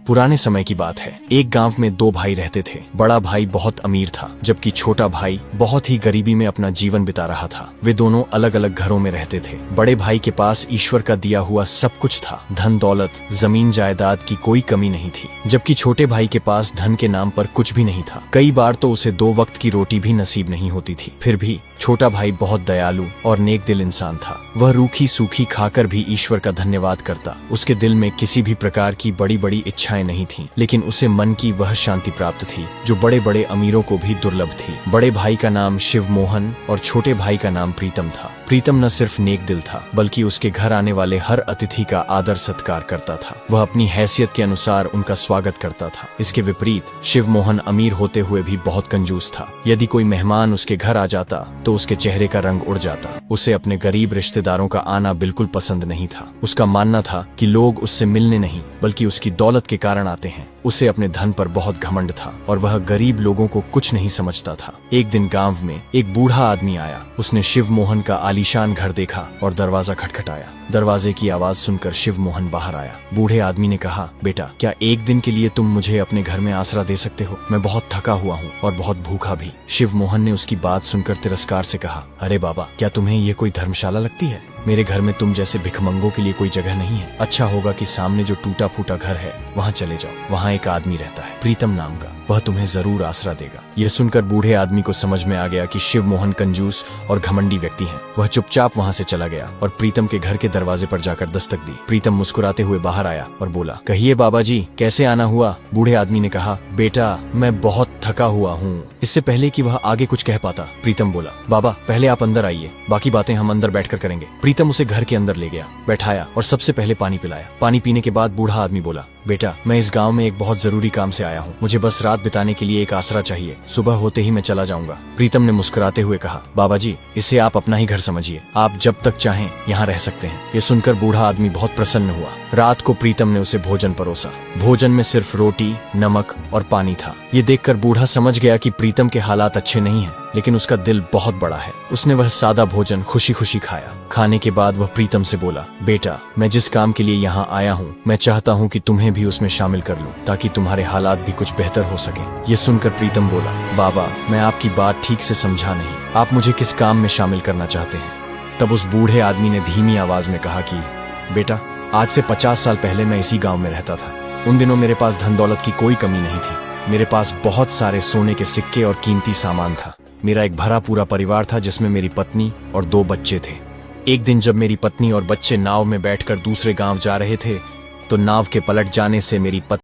पुराने समय की बात है। एक गांव में दो भाई रहते थे। बड़ा भाई बहुत अमीर था, जबकि छोटा भाई बहुत ही गरीबी में अपना जीवन बिता रहा था। वे दोनों अलग अलग घरों में रहते थे। बड़े भाई के पास ईश्वर का दिया हुआ सब कुछ था। धन दौलत, जमीन जायदाद की कोई कमी नहीं थी, जबकि छोटे भाई के पास धन के नाम पर कुछ भी नहीं था। कई बार तो उसे 2 वक्त की रोटी भी नसीब नहीं होती थी। फिर भी छोटा भाई बहुत दयालु और नेक दिल इंसान था। वह रूखी सूखी खाकर भी ईश्वर का धन्यवाद करता। उसके दिल में किसी भी प्रकार की बड़ी बड़ी इच्छाएं नहीं थीं, लेकिन उसे मन की वह शांति प्राप्त थी जो बड़े बड़े अमीरों को भी दुर्लभ थी। बड़े भाई का नाम शिव मोहन और छोटे भाई का नाम प्रीतम था। प्रीतम न सिर्फ नेक दिल था, बल्कि उसके घर आने वाले हर अतिथि का आदर सत्कार करता था। वह अपनी हैसियत के अनुसार उनका स्वागत करता था। इसके विपरीत शिव मोहन अमीर होते हुए भी बहुत कंजूस था। यदि कोई मेहमान उसके घर आ जाता तो उसके चेहरे का रंग उड़ जाता। उसे अपने गरीब रिश्तेदारों का आना बिल्कुल पसंद नहीं था। उसका मानना था कि लोग उससे मिलने नहीं, बल्कि उसकी दौलत के कारण आते हैं। उसे अपने धन पर बहुत घमंड था और वह गरीब लोगों को कुछ नहीं समझता था। एक दिन गांव में एक बूढ़ा आदमी आया। उसने शिव मोहन का आलीशान घर देखा और दरवाजा खटखटाया। दरवाजे की आवाज सुनकर शिव मोहन बाहर आया। बूढ़े आदमी ने कहा, बेटा, क्या एक दिन के लिए तुम मुझे अपने घर में आसरा दे सकते हो? मैं बहुत थका हुआ हूँ और बहुत भूखा भी। शिव मोहन ने उसकी बात सुनकर तिरस्कार से कहा, अरे बाबा, क्या तुम्हें ये कोई धर्मशाला लगती है? मेरे घर में तुम जैसे भिखमंगों के लिए कोई जगह नहीं है। अच्छा होगा कि सामने जो टूटा फूटा घर है वहाँ चले जाओ। वहाँ एक आदमी रहता है, प्रीतम नाम का। वह तुम्हें जरूर आसरा देगा। यह सुनकर बूढ़े आदमी को समझ में आ गया कि शिव मोहन कंजूस और घमंडी व्यक्ति हैं। वह चुपचाप वहाँ से चला गया और प्रीतम के घर के दरवाजे पर जाकर दस्तक दी। प्रीतम मुस्कुराते हुए बाहर आया और बोला, कहिए बाबा जी, कैसे आना हुआ? बूढ़े आदमी ने कहा, बेटा, मैं बहुत थका हुआ हूँ। इससे पहले कि वह आगे कुछ कह पाता, प्रीतम बोला, बाबा, पहले आप अंदर आइए, बाकी बातें हम अंदर बैठकर करेंगे। प्रीतम उसे घर के अंदर ले गया, बैठाया और सबसे पहले पानी पिलाया। पानी पीने के बाद बूढ़ा आदमी बोला, बेटा, मैं इस गांव में एक बहुत जरूरी काम से आया हूँ। मुझे बस रात बिताने के लिए एक आसरा चाहिए। सुबह होते ही मैं चला जाऊंगा। प्रीतम ने मुस्कुराते हुए कहा, बाबा जी, इसे आप अपना ही घर समझिए। आप जब तक चाहें यहाँ रह सकते हैं। ये सुनकर बूढ़ा आदमी बहुत प्रसन्न हुआ। रात को प्रीतम ने उसे भोजन परोसा। भोजन में सिर्फ रोटी, नमक और पानी था। ये देखकर बूढ़ा समझ गया कि प्रीतम के हालात अच्छे नहीं हैं, लेकिन उसका दिल बहुत बड़ा है। उसने वह सादा भोजन खुशी खुशी खाया। खाने के बाद वह प्रीतम से बोला, बेटा, मैं जिस काम के लिए यहाँ आया हूँ, मैं चाहता हूँ कि तुम्हें भी उसमें शामिल कर लूँ, ताकि तुम्हारे हालात भी कुछ बेहतर हो सके। ये सुनकर प्रीतम बोला, बाबा, मैं आपकी बात ठीक से समझा नहीं। आप मुझे किस काम में शामिल करना चाहते हैं? तब उस बूढ़े आदमी ने धीमी आवाज में कहा कि, बेटा, आज से 50 साल पहले मैं इसी गाँव में रहता था। उन दिनों मेरे पास धन दौलत की कोई कमी नहीं थी। मेरे पास बहुत सारे सोने के सिक्के और कीमती सामान था। मेरा एक भरा पूरा परिवार था, जिसमें मेरी पत्नी और 2 बच्चे थे। एक दिन जब मेरी पत्नी और बच्चे नाव में बैठकर दूसरे गांव जा रहे थे, तो नाव के पलट जाने से मेरी पत्नी